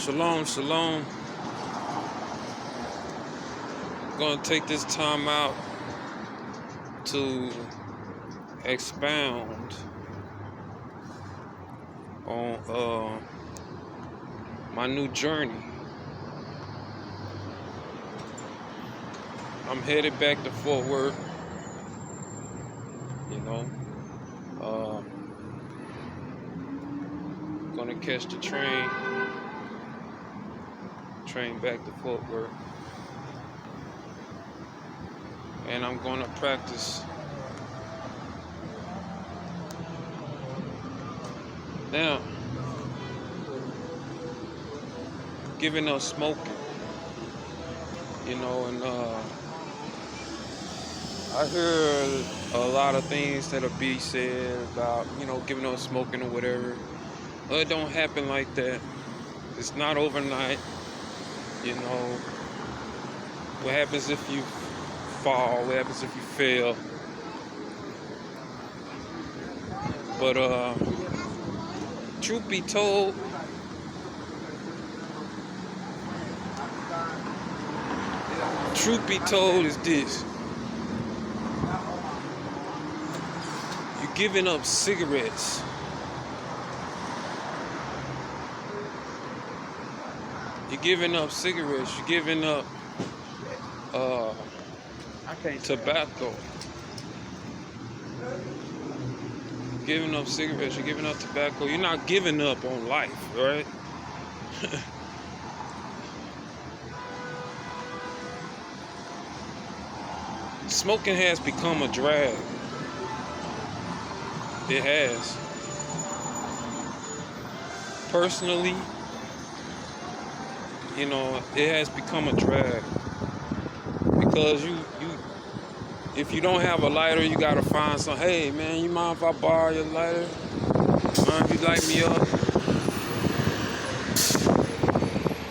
Shalom, shalom. I'm going to take this time out to expound on my new journey. I'm headed back to Fort Worth, gonna catch the train back to Fort Worth, and I'm gonna practice now giving up smoking, and I hear a lot of things that'll be said about, giving up smoking or whatever. It don't happen like that. It's not overnight. What happens if you fall? What happens if you fail? But truth be told, is this: you're giving up cigarettes. You're giving up cigarettes. You're giving up tobacco. You're giving up cigarettes. You're giving up tobacco. You're not giving up on life, right? Smoking has become a drag. It has. Personally, it has become a drag, because if you don't have a lighter, you gotta find some. Hey man, you mind if I borrow your lighter? Mind if you light me up?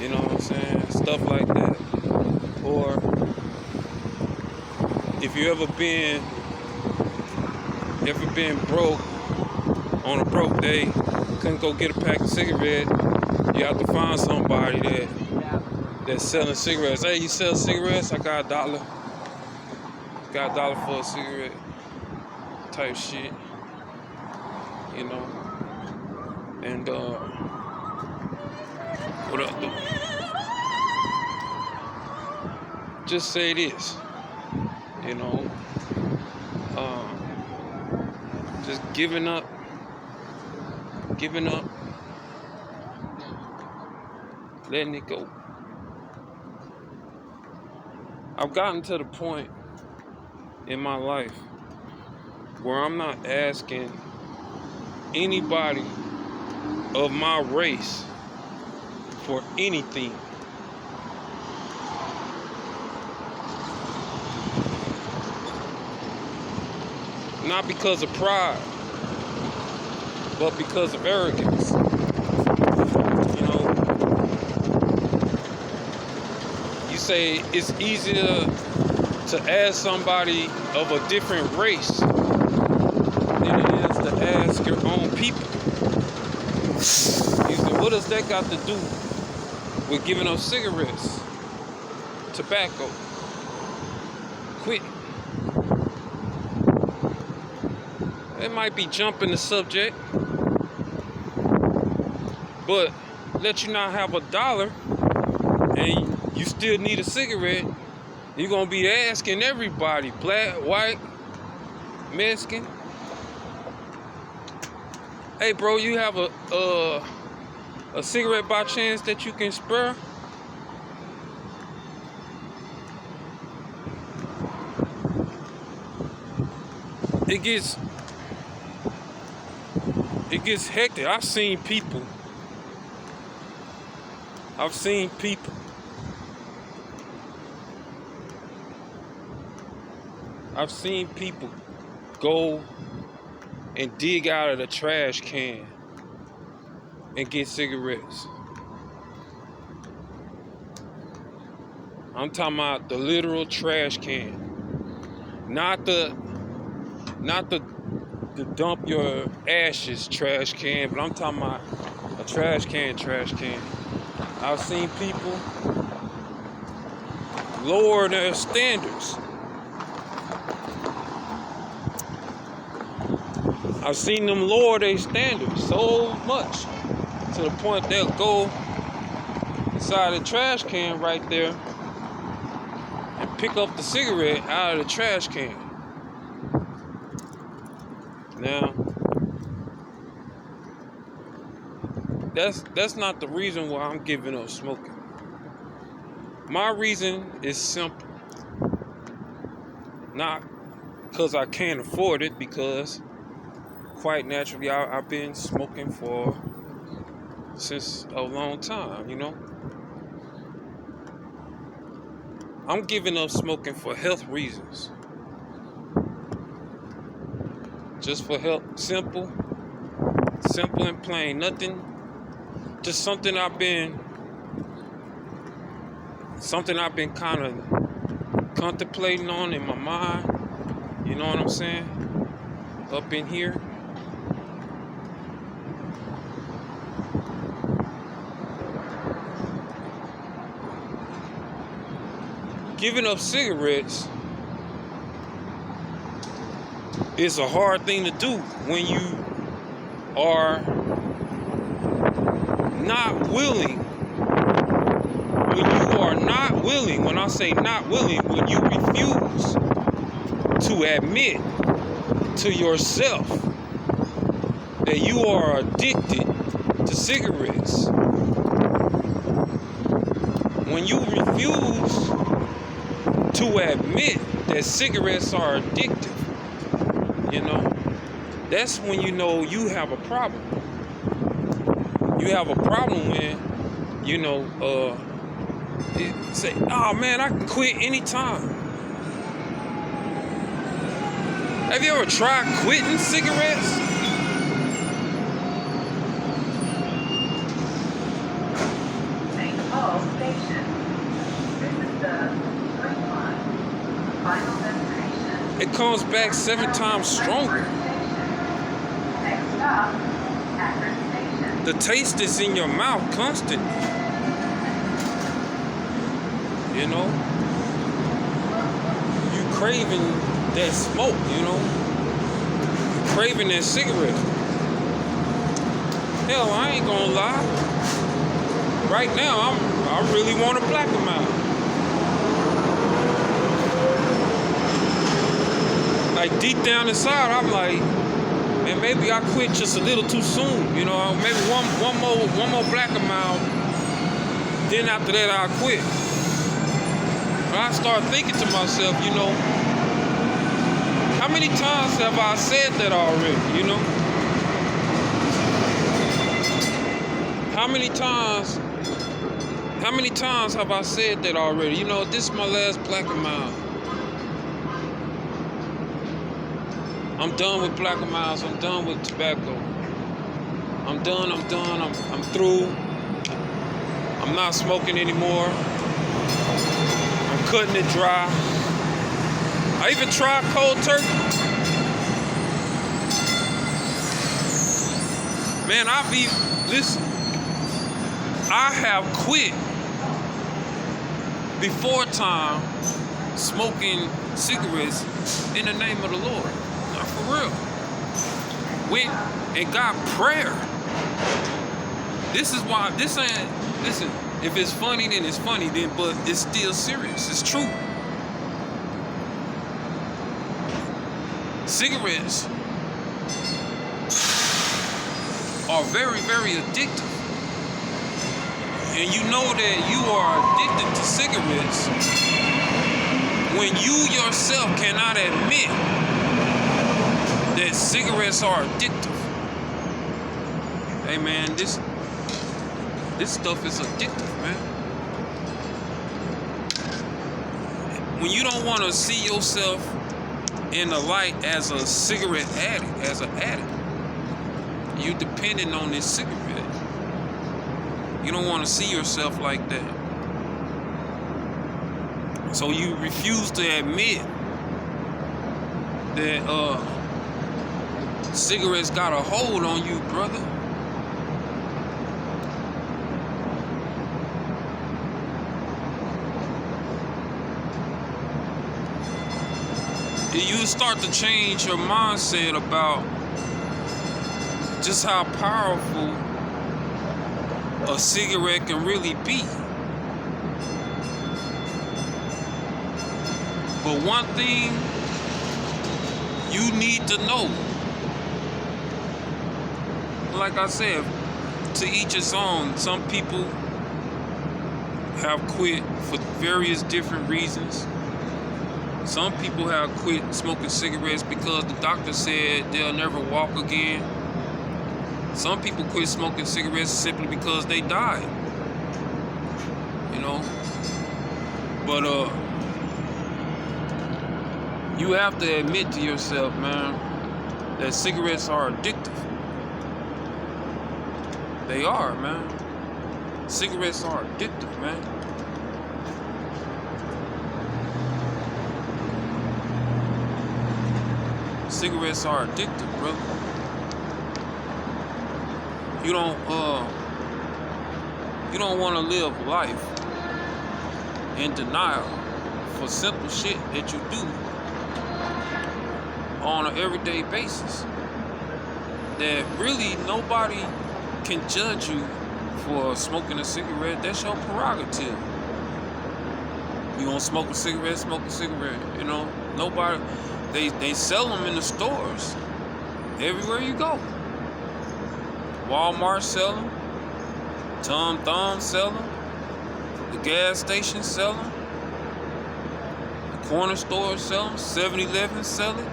You know what I'm saying? Stuff like that. Or if you ever been broke on a broke day, couldn't go get a pack of cigarettes, you have to find somebody that's selling cigarettes. Hey, you sell cigarettes? I got $1. Got $1 for a cigarette. Type shit. And what up, though? Just say this. Just giving up, letting it go. I've gotten to the point in my life where I'm not asking anybody of my race for anything. Not because of pride, but because of arrogance. You say it's easier to ask somebody of a different race than it is to ask your own people. You say, what does that got to do with giving up cigarettes, tobacco, quitting? It might be jumping the subject, but let you not have $1 and you still need a cigarette. You're gonna be asking everybody, black, white, Mexican, hey bro, you have a cigarette by chance that you can spare? It gets hectic. I've seen people go and dig out of the trash can and get cigarettes. I'm talking about the literal trash can, not the dump your ashes trash can, but I'm talking about a trash can. I've seen people lower their standards. I've seen them lower their standards so much to the point they'll go inside the trash can right there and pick up the cigarette out of the trash can. Now, that's not the reason why I'm giving up smoking. My reason is simple. Not because I can't afford it, because quite naturally I've been smoking since a long time, you know. I'm giving up smoking for health reasons. Just for health. Simple and plain. Nothing. Just something I've been kind of contemplating on in my mind. You know what I'm saying? Up in here. Giving up cigarettes is a hard thing to do when you are not willing. When I say not willing, when you refuse to admit to yourself that you are addicted to cigarettes. When you refuse to admit that cigarettes are addictive, you know, that's when you know you have a problem. You have a problem when, you know, say, oh man, I can quit anytime. Have you ever tried quitting cigarettes? St. Paul Station. This is the Green Line. Final destination. It comes back 7 times stronger. Next stop, Akron Station. The taste is in your mouth constantly. You know? You craving that smoke, you know? You craving that cigarette. Hell, I ain't gonna lie. Right now, I really want to black them out. Like deep down inside, I'm like, man, maybe I quit just a little too soon. You know, maybe one more black amount. Then after that, I'll quit. But I start thinking to myself, you know, how many times have I said that already? You know, how many times have I said that already? You know, this is my last black amount. I'm done with black amounts. I'm done with tobacco. I'm done. I'm through. I'm not smoking anymore. I'm cutting it dry. I even tried cold turkey. Man, listen, I have quit before time smoking cigarettes in the name of the Lord. Not for real. Went and got prayer. This is why, listen, if it's funny, then it's funny, but it's still serious. It's true. Cigarettes are very, very addictive. And you know that you are addicted to cigarettes when you yourself cannot admit that cigarettes are addictive. Hey man, this stuff is addictive, man. When you don't want to see yourself in the light as a cigarette addict, as an addict, you depending on this cigarette. You don't want to see yourself like that. So you refuse to admit that cigarettes got a hold on you, brother. you start to change your mindset about just how powerful a cigarette can really be. But one thing you need to know, like I said, to each his own. Some people have quit for various different reasons. Some people have quit smoking cigarettes because the doctor said they'll never walk again. Some people quit smoking cigarettes simply because they died. You know? But you have to admit to yourself, man, that cigarettes are addictive. They are, man. Cigarettes are addictive, man. Cigarettes are addictive, brother. You don't want to live life in denial for simple shit that you do on an everyday basis. That really nobody can judge you for smoking a cigarette. That's your prerogative. You want to smoke a cigarette, smoke a cigarette. You know, nobody. They sell them in the stores everywhere you go. Walmart sell them. Tom Thumb sell them. The gas stations sell them. The corner stores sell them. 7-Eleven sell it.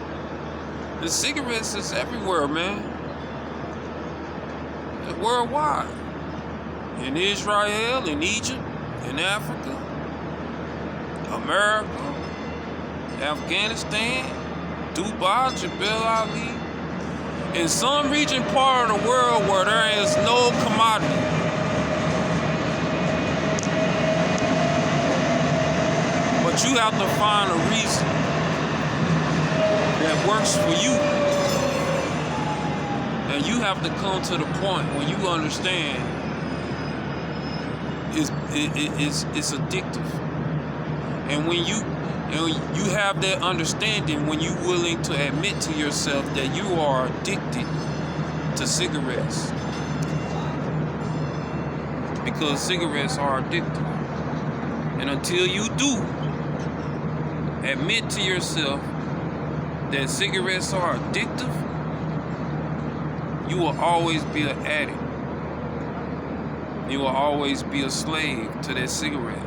The cigarettes is everywhere, man. It's worldwide. In Israel, in Egypt, in Africa, America, Afghanistan, Dubai, Jebel Ali. In some region part of the world where there is no commodity. But you have to find a reason that works for you. And you have to come to the point when you understand it's addictive. And when you have that understanding, when you're willing to admit to yourself that you are addicted to cigarettes. Because cigarettes are addictive. And until you do admit to yourself that cigarettes are addictive, you will always be an addict. You will always be a slave to that cigarette.